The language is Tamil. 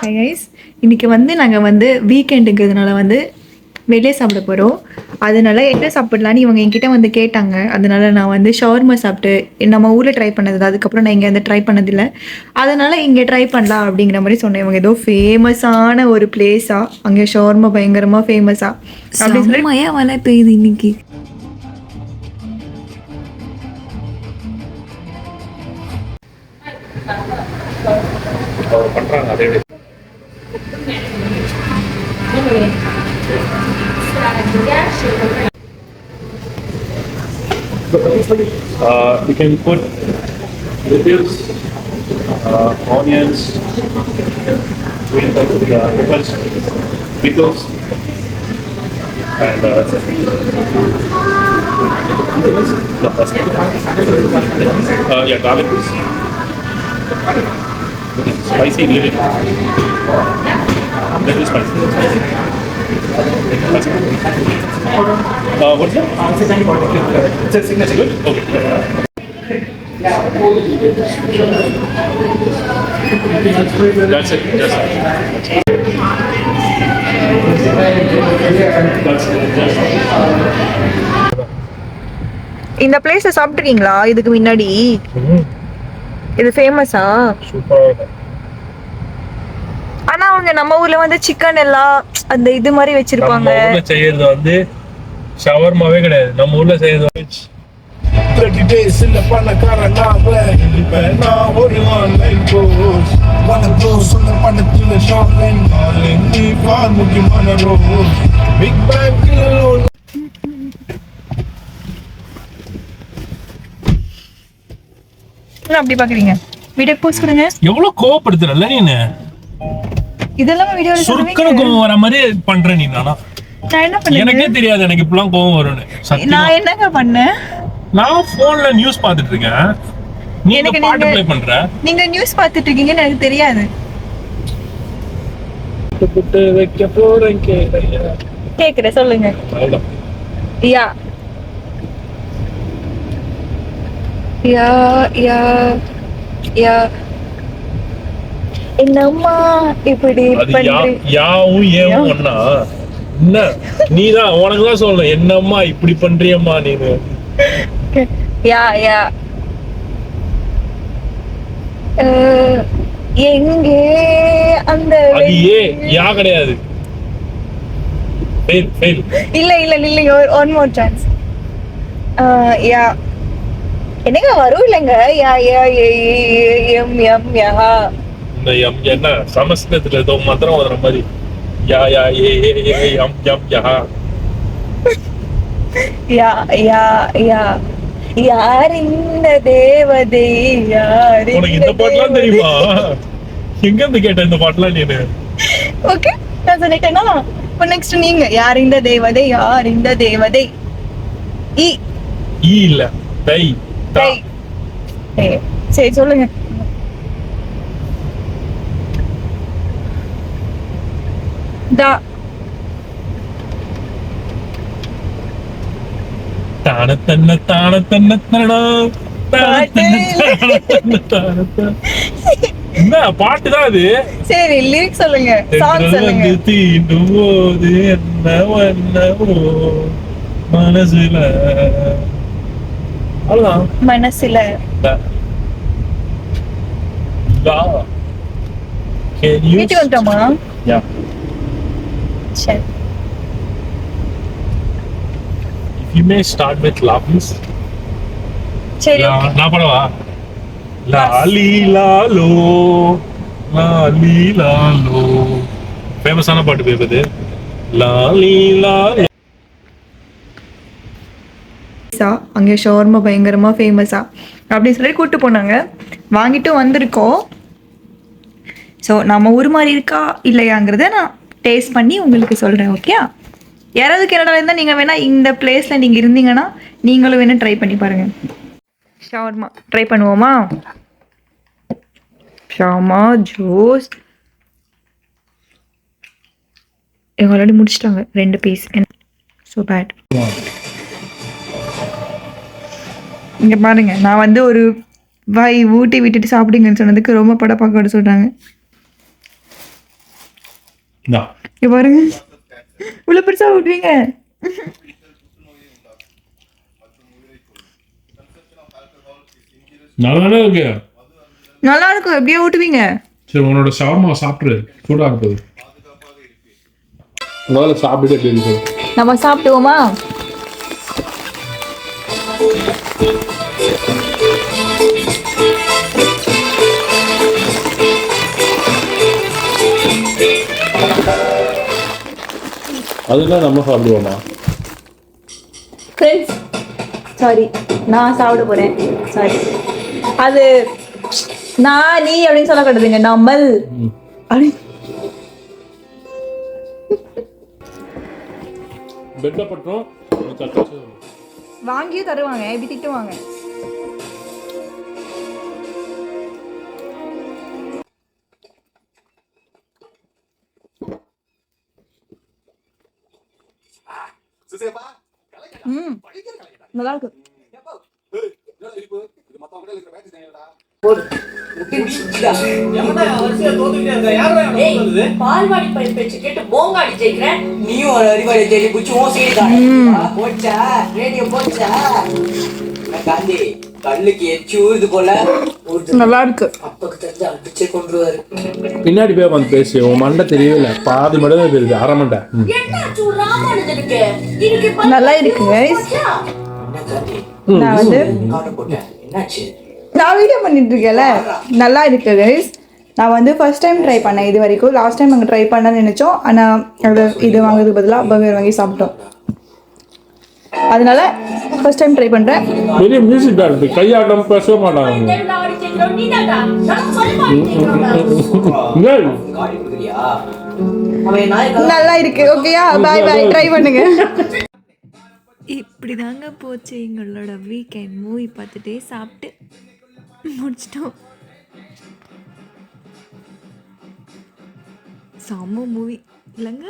ஹாய் கைஸ், இன்றைக்கி நாங்கள் வீக்கெண்டுங்கிறதுனால வெளியே சாப்பிட போகிறோம். அதனால என்ன சாப்பிட்லான்னு இவங்க என்கிட்ட கேட்டாங்க. அதனால நான் ஷவர்மா சாப்பிட்டு நம்ம ஊரில் ட்ரை பண்ணது, அதுக்கப்புறம் நான் இங்கே ட்ரை பண்ணதில்லை. அதனால் இங்கே ட்ரை பண்ணலாம் அப்படிங்கிற மாதிரி சொன்னேன். இவங்க ஏதோ ஃபேமஸான ஒரு பிளேஸாக, அங்கே ஷவர்மா பயங்கரமாக ஃபேமஸாக அப்படின்னு சொல்லி மழை பெய்யுது இன்னைக்கு. பண்றாங்க அதே you can put lettuce, onions, pickles, and yeah, garlic. Spicy, little. Little spicy. What's that? It's a signature. Good? Okay. That's it. That's it. இந்த பிளேஸ்ல சாப்பிட்டுருக்கீங்களா இதுக்கு முன்னாடி? இது ஃபேமஸா? சூப்பரா. ஆனா அவங்க நம்ம ஊர்ல சிக்கன் எல்லாம் அந்த இது மாதிரி வச்சிருப்பாங்க. நம்ம ஊர்ல செய்யறது ஷவர்மாவே கிடையாது. நம்ம ஊர்ல செய்யறது 30 days இல்ல பணக்காரனா நான் ஒரு ஆன்லைன் கோர்ஸ் வனதோ சொல்ல பணத்துல ஷாப்பிங் ஆன்லைன் நீ பார் முக்கியமான ரோல் பிக் பேங் கிலோ. அப்படி பாக்குறீங்க? வீடியோ போஸ்ட் கொடுங்க. எவ்வளவு கோவப்படுத்துறல்ல நீ? இதெல்லாம் வீடியோல சுருக்கன கோவம் வர மாதிரி பண்ற நீ. நான் என்ன பண்ணேன் எனக்கே தெரியாது எனக்கு இப்பலாம் கோவம் வரும்னு. நான் என்னங்க பண்ணேன்? நான் போன்ல நியூஸ் பார்த்துட்டு இருக்கேன். நீ எனக்கு பாட்டு ப்ளே பண்ற. நீங்க நியூஸ் பார்த்துட்டு இருக்கீங்கன்னு எனக்கு தெரியாது. புட்டு வைக்க போறேன் கேக்குறேன், சொல்லுங்க. யா யா யா யா என்னம்மா இப்படி பண்றீ? யாவும் ஏவும் ஒண்ணா? என்ன நீதான் உனக்கு தான் சொல்லணும். என்னம்மா இப்படி பண்றியம்மா நீங்க? யா யா எங்கே அந்த அது ஏ யா கிடையாது. Fail fail. இல்ல இல்ல இல்லங்க, ஒன் மோர் சான்ஸ். யா என்னங்க வரும் இல்லங்க? யா யா எம் எம் யா. இந்த எம் என்ன சமஸ்கிருதத்துல ஏதோ மந்திரம் வர மாதிரி. யா யா ஏ எம் எம் யா. யா யா யா யார் இந்த தேவதை? யார் உனக்கு இந்த பாட்டுலாம் தெரியுமா? எங்க இருந்து கேட்ட இந்த பாட்டுலாம் நீ? ஓகே, நான் சொல்லிட்டேனா? இப்போ நெக்ஸ்ட் நீங்க. யார் இந்த தேவதை? யார் இந்த தேவதை? இ ஈ இல்ல தை தை. சரி சொல்லுங்க. தா தான தன்ன தான தன்ன தனடா என்ன பாட்டு தான் அது? சரி லிரிக்ஸ் சொல்லுங்க, சாங் சொல்லுங்க. தீண்டும் போது என்ன வண்ணமோ மனசுல. அவ்வளவுதான். மனசுல வீட்டுக்கு வந்துட்டோமா? சரி. You may start with la please. சரி நான் படவா? லாலி லாலோ லாலி லாலோ. ஃபேமஸான பாட்டு பேபது. லாலி லாலோ. அங்கே ஷவர்மா பயங்கரமாக ஃபேமஸா அப்படின்னு சொல்லி கூப்பிட்டு போனாங்க. வாங்கிட்டு வந்திருக்கோம். ஸோ நம்ம ஊர் மாதிரி இருக்கா இல்லையாங்கிறத நான் டேஸ்ட் பண்ணி உங்களுக்கு சொல்கிறேன். ஓகே, யாராவது கனடாவில் இருந்தால் நீங்கள் வேணால் இந்த பிளேஸில் நீங்கள் இருந்தீங்கன்னா நீங்களும் வேணால் ட்ரை பண்ணி பாருங்கள். ஷவர்மா ட்ரை பண்ணுவோமா? ஷவர்மா ஜூஸ் இவங்க ஆல்ரெடி முடிச்சிட்டாங்க 2 பீஸ். So bad. இங்கே பாருங்க, நான் ஒரு வாய் ஊட்டி விட்டுட்டு சாப்பிடுங்கன்னு சொன்னதுக்கு ரொம்ப படப்பாக்கோட சொல்கிறாங்க. இதான் இங்க பாருங்க இவ்வளோ பெருசாக விட்டுவீங்க. நல்லாவே இருக்கு. நல்லா இருக்கும், எப்படியே ஊட்டுவீங்க. சரி உன்னோட ஷவர்மா சாப்பிட்ரு, சூடாக இருப்பது. முதல்ல சாப்பிட்டு எப்படி இருக்கு? நம்ம சாப்பிடுவோமா? அதெல்லாம் நம்ம சாப்பிடுவோமா? ஃப்ரெண்ட்ஸ் சாரி, நான் சாப்பிட போகிறேன். சாரி, அது நான் நீ அப்படின்னு சொல்லக்கூடாதுங்க, நம்மள் அப்படி. பெட்ல பட்டோம் வாங்கியும் தருவாங்க, எப்படி திட்டுவாங்க. நல்லா இருக்கு. பால்வாடி பேச்சு கேட்டு போங்காடி ஜெயிக்கிறேன். நீயும் அறிவாளி தேடி புடிச்சு போச்சா ரேடியோ போச்சா காந்தி கண்ணுக்கு எச்சி ஊறுது போல. நல்லா இருக்கு. அப்பக்கு தெரிஞ்சு அடிச்சு கொண்டுருவாரு. பின்னாடி போய் வந்து பேசு, உன் மண்டை தெரியவே இல்லை, பாதி மண்டை தான் தெரியுது, அரை மண்டை. நல்லா இருக்கு guys. என்ன காந்தி நான் வந்து காட்ட போட்டேன், என்னாச்சு? நான் வீடியோ பண்ணிட்டு இருக்கேன்ல, நல்லா இருக்கு கைஸ். நான் வந்து ஃபர்ஸ்ட் டைம் ட்ரை பண்ணேன் இது வரைக்கும். லாஸ்ட் டைம் நாங்கள் ட்ரை பண்ணலாம்னு நினச்சோம், ஆனால் அது இது வாங்குறதுக்கு பதிலாக பர்கர் வாங்கி சாப்பிட்டோம். அதனால ஃபர்ஸ்ட் டைம் ட்ரை பண்ணுறேன். பெரிய மியூசிக் தான் இருக்கு, கையாட்டம் பேசவே மாட்டாங்க. நல்லா இருக்கு. ஓகேயா, பாய் பாய், ட்ரை பண்ணுங்க. இப்படி தாங்க போச்சு எங்களோட வீக்கெண்ட். மூவி பார்த்துட்டே சாப்பிட்டு முடிச்சிட்டோம். செம்ம மூவி இல்லைங்க?